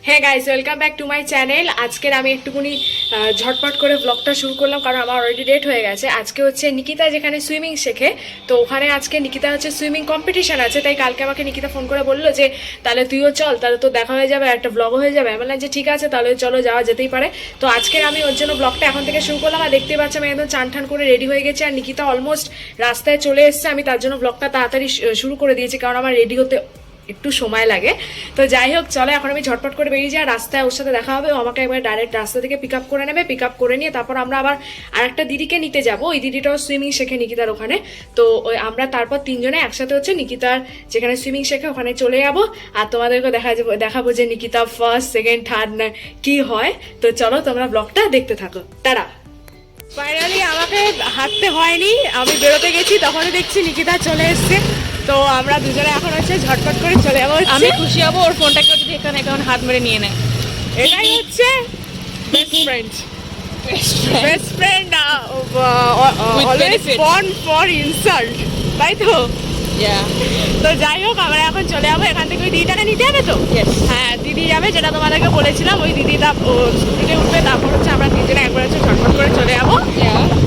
হ্যাঁ guys, welcome back to my channel. আজকের আমি একটুখানি ঝটপট করে ব্লগটা শুরু করলাম, কারণ আমার অলরেডি লেট হয়ে গেছে। আজকে হচ্ছে নিকিতা যেখানে সুইমিং শেখে, তো ওখানে আজকে নিকিতা হচ্ছে সুইমিং কম্পিটিশান আছে। তাই কালকে আমাকে নিকিতা ফোন করে বললো যে তাহলে তুইও চল, তাহলে তো দেখা হয়ে যাবে, একটা ব্লগও হয়ে যাবে। আমি বললাম যে ঠিক আছে, তাহলে চলো, যাওয়া যেতেই পারে। তো আজকে আমি ওর জন্য ব্লগটা এখন থেকে শুরু করলাম। আর দেখতেই পাচ্ছি আমি একদম চান ঠান করে রেডি হয়ে গেছি, আর নিকিতা অলমোস্ট রাস্তায় চলে এসছে। আমি তার জন্য ব্লগটা তাড়াতাড়ি শুরু করে দিয়েছি, কারণ আমার রেডি হতে একটু সময় লাগে। তো যাই হোক, চলো এখন আমি ঝটপট করে বেরিয়ে যাই। রাস্তায় ওর সাথে দেখা হবে, ও আমাকে একবার ডাইরেক্ট রাস্তা থেকে পিক আপ করে নেবে। পিক আপ করে নিয়ে তারপর আমরা আবার আরেকটা দিদিকে নিতে যাব। ওই দিদিটাও সুইমিং শেখে নিকিতার ওখানে। তো ওই আমরা তারপর তিনজনে একসাথে হচ্ছে নিকিতার যেখানে সুইমিং শেখে ওখানে চলে যাবো। আর তোমাদেরকে দেখাবো যে নিকিতা ফার্স্ট, সেকেন্ড, থার্ড না কি হয়। তো চলো তোমরা ব্লগটা দেখতে থাকো। তারা ফাইনালি আমাকে হাঁটতে হয়নি, আমি বেরোতে গেছি, তখনই দেখছি নিকিতা চলে এসছে। তো আমরা দুজনে এখন হচ্ছে ঝটপট করে চলে যাবো। আমি খুশি হবো ওর ফোনটাকে যদি এখানে এখন হাত মেরে নিয়ে নেয়। এটাই হচ্ছে best friend always born for insult, তাই তো? তো যাই হোক, আমরা এখন চলে যাবো এখান থেকে। ওই দিদিটাকে নিতে হবে তো? হ্যাঁ, দিদি যাবে, যেটা তোমাদেরকে বলেছিলাম। ওই দিদিটা স্কুটিতে উঠবে, তারপর হচ্ছে আমরা তিনজনে একবার হচ্ছে ঝটপট করে চলে যাবো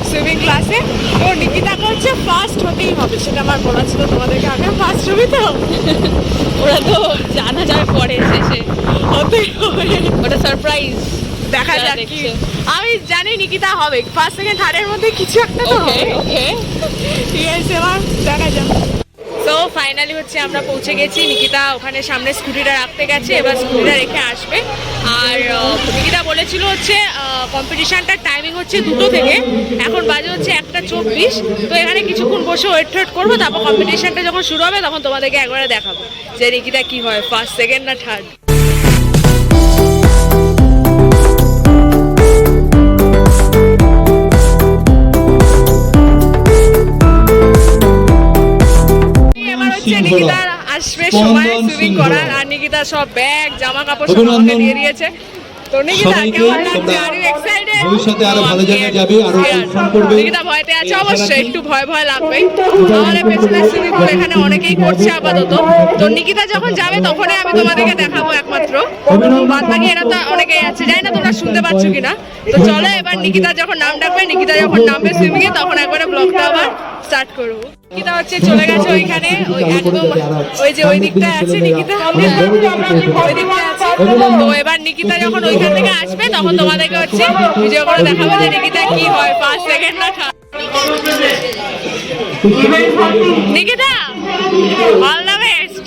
সুইমিং ক্লাসে। তো নিকিতাকে হচ্ছে ফার্স্ট হতেই হবে, সেটা আমার বলা ছিল তোমাদেরকে আগে। ফার্স্ট হবি তো? ওরা তো জানা যাবে পরে শেষে, হতেই হবে, ওটা সারপ্রাইজ। দেখা যাক কি। আমি জানি নিকিতা হবে ফার্স্ট, সেকেন্ড, থার্ডের মধ্যে কিছু একটা তো হবে। ওকে ঠিক আছে, এবার দেখা যাক। তো ফাইনালি হচ্ছে আমরা পৌঁছে গেছি। নিকিতা ওখানে সামনে স্কুটিটা রাখতে গেছে, এবার স্কুটিটা রেখে আসবে। আর নিকিতা বলেছিল হচ্ছে কম্পিটিশানটার টাইমিং হচ্ছে 2টো থেকে, এখন বাজে হচ্ছে 1:24। তো এখানে কিছুক্ষণ বসে ওয়েট করবো, তারপর কম্পিটিশানটা যখন শুরু হবে তখন তোমাদেরকে একবারে দেখাবো যে নিকিতা কি হয়, ফার্স্ট, সেকেন্ড না থার্ড। নিকিতা আসবে সময় সুইমিং করার, আর নিকিতা সব ব্যাগ জামা কাপড় সব আমাকে দিয়ে দিয়েছে। তো নিকিতা কেমন লাগছে? Are you excited? ভবিষ্যতে আরো ভালো জায়গায় যাবে, আরো পরিশ্রম করবে। নিকিতা ভয়তে আছে অবশ্যই, একটু ভয় লাগবে। আমাদের পেছনে সুইমিং পুল এখানে অনেকেই করছে আপাতত। তো নিকিতা যখন যাবে তখনই আমি তোমাদেরকে দেখাবো একমাত্র, বাদ বাকি এরা তো অনেকেই আছে, জানি না তোমরা শুনতে পাচ্ছ কিনা। তো চলো এবার নিকিতা যখন নাম ডাকবে, নিকিতা যখন নামবে সুইমিং এ, তখন একবারে ব্লগটা আবার স্টার্ট করবো। নিকিতা হচ্ছে চলে গেছে ওইখানে, ওই একদম ওই যে ওই দিকটা আছে নিকিতা, ওই দিকটা আছে। তো এবার নিকিতা যখন ওইখান থেকে আসবে তখন তোমাদেরকে হচ্ছে ভিডিও করে দেখাবো যে নিকিতা কি হয়, ফার্স্ট, সেকেন্ড না third. Nikita all the best.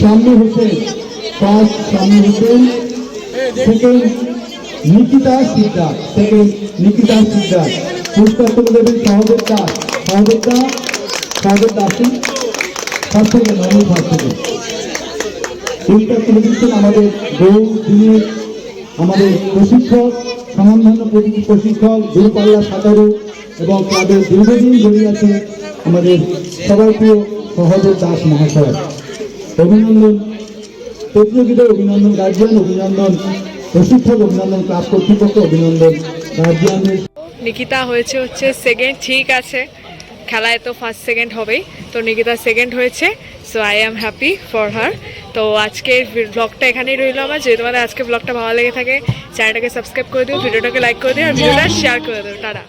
সামনে হোসেন ফার্স্ট, সামনে হোসেন সেকেন্ড, নিকিতা সিকদার সেকেন্ড, নিকিতা সিকদার। পুরস্কার তুলে দেবেন সহদেব দাস, সহদেব দাসী ফার্স্ট সেকেন্ড, আমি ফার্স্ট সেকেন্ড। পুরস্কার তুলে দিচ্ছেন আমাদের বহু দিনের আমাদের প্রশিক্ষক, স্বনামধন্য প্রশিক্ষক, দূরপাল্লা সাঁতারু এবং ক্লাবের দীর্ঘদিন জড়িয়ে আছে আমাদের সবার প্রিয় সহদেব দাস মহাশয়। অভিনন্দন প্রতিযোগীদের, অভিনন্দন গার্জিয়ান, অভিনন্দন প্রশিক্ষক, অভিনন্দন ক্লাব কর্তৃপক্ষ, অভিনন্দন গার্জিয়ানদের। নিকিতা হয়েছে হচ্ছে সেকেন্ড, ঠিক আছে, খেলায় তো ফার্স্ট সেকেন্ড হবেই। তো নিকিতা সেকেন্ড হয়েছে, so I am happy for her. তো আজকের ব্লগটা এখানেই রইল আমার। যদি তোমাদের আজকে ব্লগটা ভালো লেগে থাকে, চ্যানেলটাকে সাবস্ক্রাইব করে দিও, ভিডিওটাকে লাইক করে দিও, আর ভিডিওটা শেয়ার করে দিও। টাটা।